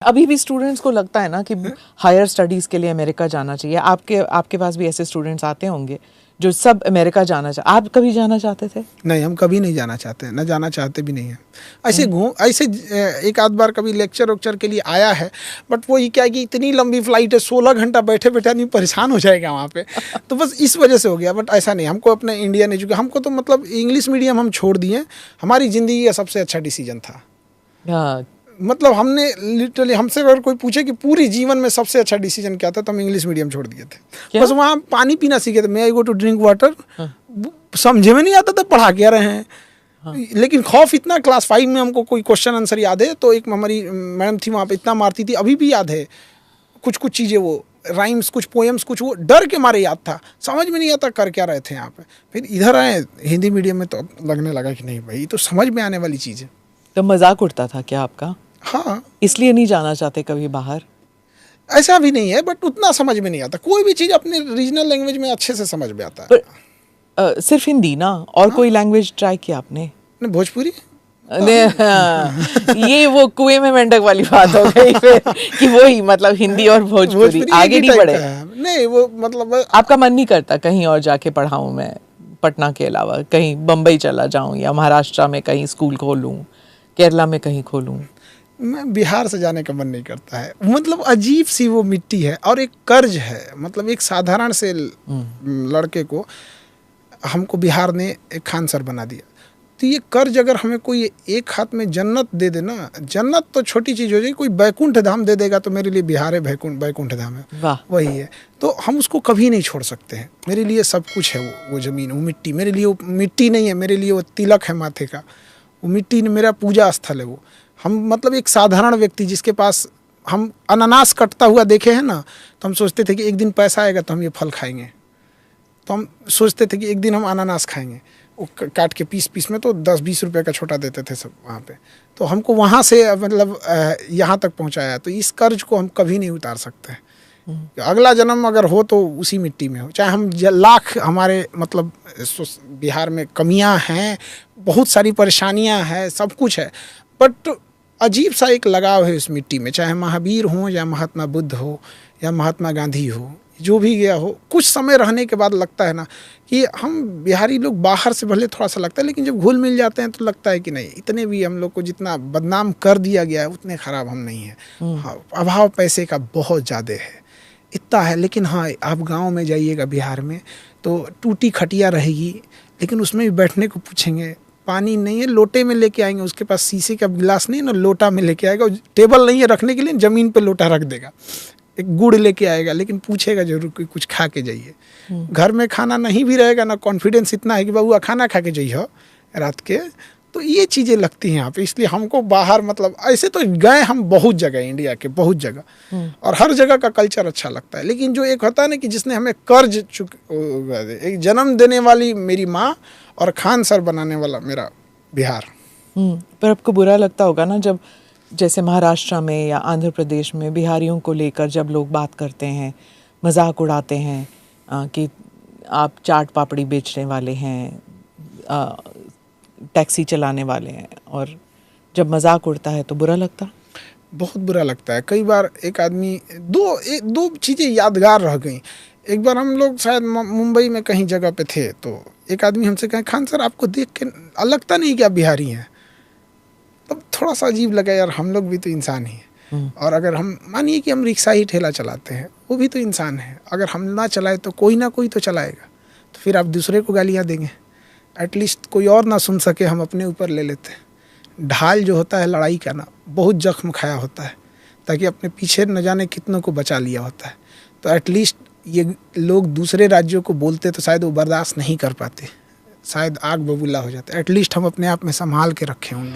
अभी भी स्टूडेंट्स को लगता है ना कि हायर स्टडीज़ के लिए अमेरिका जाना चाहिए। आपके पास भी ऐसे स्टूडेंट्स आते होंगे जो सब अमेरिका जाना चाहते। आप कभी जाना चाहते थे? नहीं, हम कभी नहीं जाना चाहते, ना जाना चाहते भी नहीं हैं। ऐसे एक आध बार कभी लेक्चर वेक्चर के लिए आया है, बट वो ये क्या है कि इतनी लंबी फ्लाइट है, 16 घंटा बैठे बैठे आदमी परेशान हो जाएगा वहाँ पे। तो बस इस वजह से हो गया। बट ऐसा नहीं, हमको अपने इंडियन एजुकेशन, हमको तो मतलब इंग्लिश मीडियम हम छोड़ दिए। हमारी ज़िंदगी का सबसे अच्छा डिसीजन था। हाँ, मतलब हमने लिटरली, हमसे अगर कोई पूछे कि पूरी जीवन में सबसे अच्छा डिसीजन क्या था, तो हम इंग्लिश मीडियम छोड़ दिए थे। बस वहाँ पानी पीना सीखे थे। मैं आई गो टू ड्रिंक वाटर, समझे में नहीं आता था पढ़ा क्या रहे हैं। हाँ। लेकिन खौफ इतना, क्लास 5 में हमको कोई क्वेश्चन आंसर याद है, तो एक हमारी मैडम थी वहाँ पे, इतना मारती थी, अभी भी याद है कुछ कुछ चीज़ें, वो राइम्स, कुछ पोएम्स, कुछ वो डर के मारे याद था, समझ में नहीं आता कर क्या रहे थे यहाँ पे। फिर इधर आए हिंदी मीडियम में, तो लगने लगा कि नहीं भाई, ये तो समझ में आने वाली चीज़ है। तो मजाक उड़ता था क्या आपका? हाँ, इसलिए नहीं जाना चाहते कभी बाहर? ऐसा भी नहीं है, बट उतना समझ में नहीं आता। कोई भी चीज़ अपने रीजनल लैंग्वेज में अच्छे से समझ में आता है। पर सिर्फ हिंदी ना, और हाँ? कोई लैंग्वेज ट्राई किया आपने? भोजपुरी। ये वो कुएं में मेंढक वाली बात हो गई फिर कि वही मतलब हिंदी और भोजपुरी आगे नहीं बढ़े। नहीं, वो मतलब आपका मन नहीं करता कहीं और जाके पढ़ाऊं मैं, पटना के अलावा कहीं बम्बई चला जाऊं, या महाराष्ट्र में कहीं स्कूल खोलूं, केरला में कहीं खोलूं? मैं बिहार से जाने का मन नहीं करता है। मतलब अजीब सी वो मिट्टी है, और एक कर्ज है। मतलब एक साधारण से लड़के को हमको बिहार ने एक खान सर बना दिया। तो ये कर्ज अगर हमें कोई एक हाथ में जन्नत दे देना, जन्नत तो छोटी चीज़ हो जाएगी, कोई बैकुंठ धाम दे देगा, तो मेरे लिए बिहार है बैकुंठ धाम है, वही है। तो हम उसको कभी नहीं छोड़ सकते हैं। मेरे लिए सब कुछ है, वो ज़मीन, वो मिट्टी मेरे लिए वो मिट्टी नहीं है, मेरे लिए वो तिलक है माथे का, वो मिट्टी मेरा पूजा स्थल है। वो हम मतलब एक साधारण व्यक्ति जिसके पास हम अनानास कटता हुआ देखे हैं ना, तो हम सोचते थे कि एक दिन पैसा आएगा तो हम ये फल खाएंगे। तो हम सोचते थे कि एक दिन हम अनानास खाएंगे। वो काट के पीस में तो 10-20 रुपए का छोटा देते थे सब वहाँ पे। तो हमको वहाँ से मतलब यहाँ तक पहुँचाया। तो इस कर्ज को हम कभी नहीं उतार सकते हैं। अगला जन्म अगर हो तो उसी मिट्टी में हो, चाहे हम लाख हमारे मतलब बिहार में कमियाँ हैं, बहुत सारी परेशानियाँ हैं, सब कुछ है, बट अजीब सा एक लगाव है उस मिट्टी में। चाहे महावीर हो, या महात्मा बुद्ध हो, या महात्मा गांधी हो, जो भी गया हो, कुछ समय रहने के बाद लगता है ना कि हम बिहारी लोग, बाहर से भले थोड़ा सा लगता है, लेकिन जब घुल मिल जाते हैं तो लगता है कि नहीं, इतने भी हम लोग को जितना बदनाम कर दिया गया है उतने ख़राब हम नहीं हैं। हाँ, अभाव पैसे का बहुत ज़्यादा है, इतना है। लेकिन हाँ, आप गाँव में जाइएगा बिहार में, तो टूटी खटिया रहेगी, लेकिन उसमें भी बैठने को पूछेंगे, पानी नहीं है, लोटे में लेके आएंगे, उसके पास शीशे का गिलास नहीं है ना, लोटा में लेके आएगा। टेबल नहीं है रखने के लिए, ज़मीन पे लोटा रख देगा। एक गुड़ लेके आएगा, लेकिन पूछेगा जरूर कि कुछ खा के जाइए। घर में खाना नहीं भी रहेगा ना, कॉन्फिडेंस इतना है कि बबुआ खाना खा के जाइए रात के। तो ये चीज़ें लगती हैं यहाँ पे। इसलिए हमको बाहर, मतलब ऐसे तो गए हम बहुत जगह, इंडिया के बहुत जगह, और हर जगह का कल्चर अच्छा लगता है। लेकिन जो एक होता है ना कि जिसने हमें कर्ज एक जन्म देने वाली मेरी माँ, और खान सर बनाने वाला मेरा बिहार। पर आपको बुरा लगता होगा ना जब जैसे महाराष्ट्र में या आंध्र प्रदेश में बिहारियों को लेकर जब लोग बात करते हैं, मजाक उड़ाते हैं कि आप चाट पापड़ी बेचने वाले हैं, टैक्सी चलाने वाले हैं, और जब मजाक उड़ता है तो बुरा लगता? बहुत बुरा लगता है। कई बार एक आदमी, दो चीज़ें यादगार रह गई। एक बार हम लोग शायद मुंबई में कहीं जगह पे थे, तो एक आदमी हमसे कहे, खान सर आपको देख के लगता नहीं कि आप बिहारी हैं। तब थोड़ा सा अजीब लगा, यार हम लोग भी तो इंसान ही हैं। और अगर हम मानिए कि हम रिक्शा ही ठेला चलाते हैं, वो भी तो इंसान है। अगर हम ना चलाए तो कोई ना कोई तो चलाएगा, तो फिर आप दूसरे को गालियाँ देंगे। एटलीस्ट कोई और ना सुन सके, हम अपने ऊपर ले लेते हैं। ढाल जो होता है लड़ाई का ना, बहुत जख्म खाया होता है, ताकि अपने पीछे न जाने कितनों को बचा लिया होता है। तो एटलीस्ट ये लोग दूसरे राज्यों को बोलते तो शायद वो बर्दाश्त नहीं कर पाते, शायद आग बबूला हो जाता है। एटलीस्ट हम अपने आप में संभाल के रखे होंगे।